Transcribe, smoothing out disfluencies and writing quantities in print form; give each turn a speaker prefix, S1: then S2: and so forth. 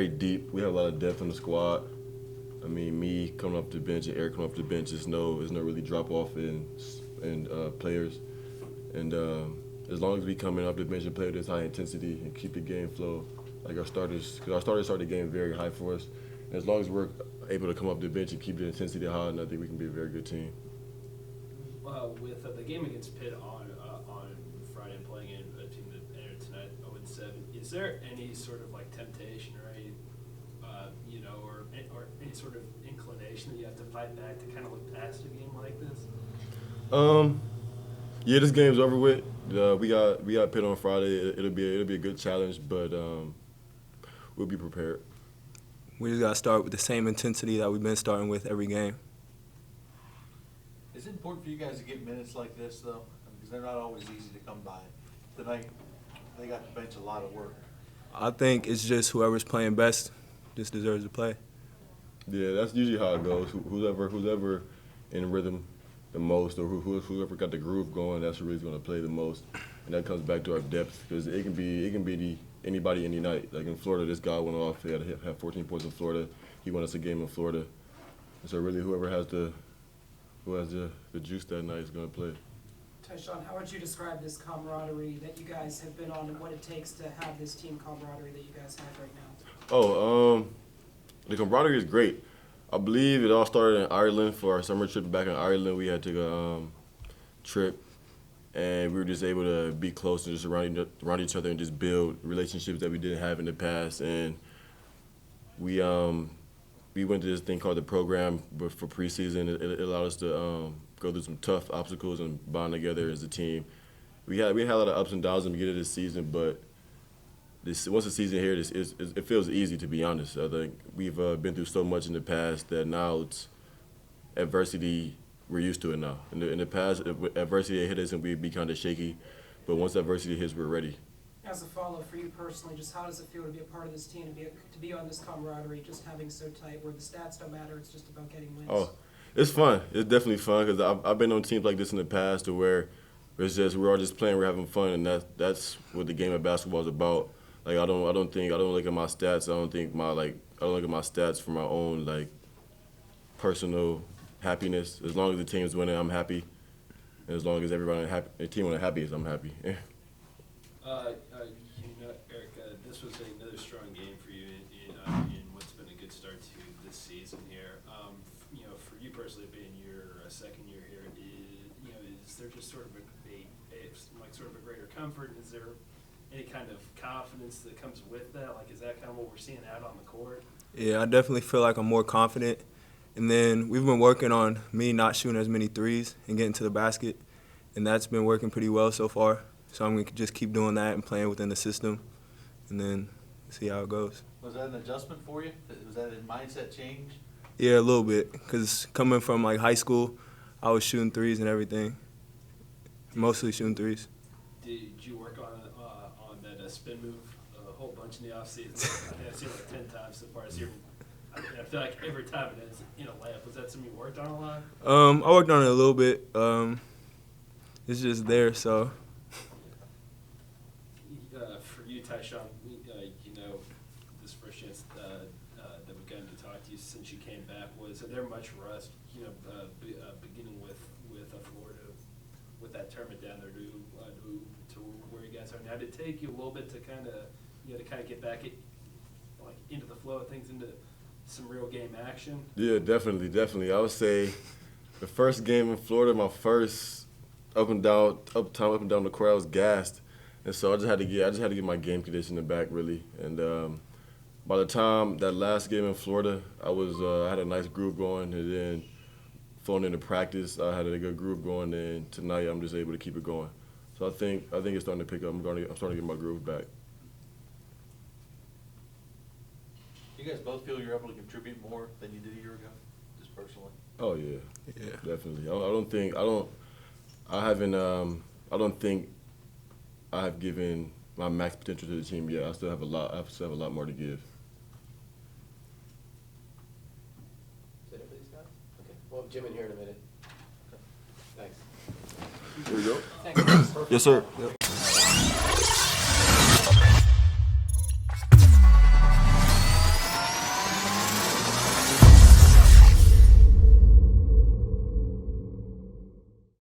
S1: very deep. We have a lot of depth in the squad. I mean, me coming off the bench and Eric coming off the bench, there's no really drop off in players. And as long as we come in off the bench and play with this high intensity and keep the game flow, like our starters, because our starters started the game very high for us. And as long as we're able to come off the bench and keep the intensity high, I think we can be a very good team.
S2: With the game against Pitt on Friday and playing in a team that entered tonight 0-7, is there any sort of like temptation or any or any sort of inclination that you have to fight back to kind of look past a game like this?
S1: Yeah, this game's over with. We got Pitt on Friday. It'll be a good challenge, but we'll be prepared.
S3: We just got to start with the same intensity that we've been starting with every game.
S4: Is it important for you guys to get minutes like this, though? Because they're not always easy to come by. Tonight, they got to bench a lot of work.
S3: I think it's just whoever's playing best just deserves to play.
S1: Yeah, that's usually how it goes. Whoever in rhythm the most, or whoever got the groove going, that's who really going to play the most. And that comes back to our depth, because it can be anybody any night. Like in Florida, this guy went off. He had to have 14 points in Florida. He won us a game in Florida. And so really, who has the juice that night is going to play.
S5: TySean, how would you describe this camaraderie that you guys have been on and what it takes to have this team camaraderie that you guys have right now?
S1: The camaraderie is great. I believe it all started in Ireland for our summer trip back in Ireland. We had to go trip, and we were just able to be close and just around each other and just build relationships that we didn't have in the past. And we went to this thing called the program, but for preseason, it allowed us to go through some tough obstacles and bond together as a team. We had a lot of ups and downs in the beginning of this season, but once the season here, it feels easy, to be honest. I think we've been through so much in the past that now it's adversity. We're used to it now. In the past, adversity hit us and we'd be kind of shaky, but once adversity hits, we're ready.
S5: As a follow-up for you personally, just how does it feel to be a part of this team, to be on this camaraderie, just having so tight, where the stats don't matter, it's just about getting wins?
S1: Oh, it's fun. It's definitely fun, because I've been on teams like this in the past, to where we're all just playing, we're having fun, and that's what the game of basketball is about. Like I don't look at my stats. I don't look at my stats for my own like personal happiness. As long as the team's winning, I'm happy. And as long as everybody happy, the team is happy, I'm happy.
S2: Eric, this was another strong game for you in what's been a good start to this season here. For you personally, being your second year here, is there just sort of a greater comfort? Is there any kind of confidence that comes with that? Like, is that kind of what we're seeing out on the court?
S3: Yeah, I definitely feel like I'm more confident. And then we've been working on me not shooting as many threes and getting to the basket, and that's been working pretty well so far. So I'm going to just keep doing that and playing within the system, and then see how it goes.
S4: Was that an adjustment for you? Was that a mindset change?
S3: Yeah, a little bit, because coming from like high school, I was shooting threes and everything, mostly shooting threes.
S2: Did you work on that spin move a whole bunch in the offseason? I think I've seen it like 10 times so far this year. I feel like every time it ends in a layup. Was that something you worked on a lot?
S3: I worked on it a little bit. It's just there, so.
S2: For you, TySean, this first chance that we've gotten to talk to you since you came back, was there much rust, beginning with Florida, with that tournament down there to where you guys are now? Did it take you a little bit to kind of get back into the flow of things, into some real game action?
S1: Yeah, definitely. I would say the first game in Florida, my first up and down the court, I was gassed, and so I just had to get my game conditioning back, really. And by the time that last game in Florida, I had a nice groove going, and then flowing into practice, I had a good groove going, and tonight I'm just able to keep it going. So I think it's starting to pick up. I'm starting to get my groove back.
S4: You guys both feel you're able to contribute more than you did a year ago, just personally?
S1: Oh yeah,
S3: Yeah.
S1: definitely. I don't think I have given my max potential to the team yet. I still have a lot more to give.
S6: Is that it for these guys? Okay. We'll have Jim in here in a minute. Thanks.
S1: Here we go.
S5: Thanks.
S1: Yes, sir. Yep.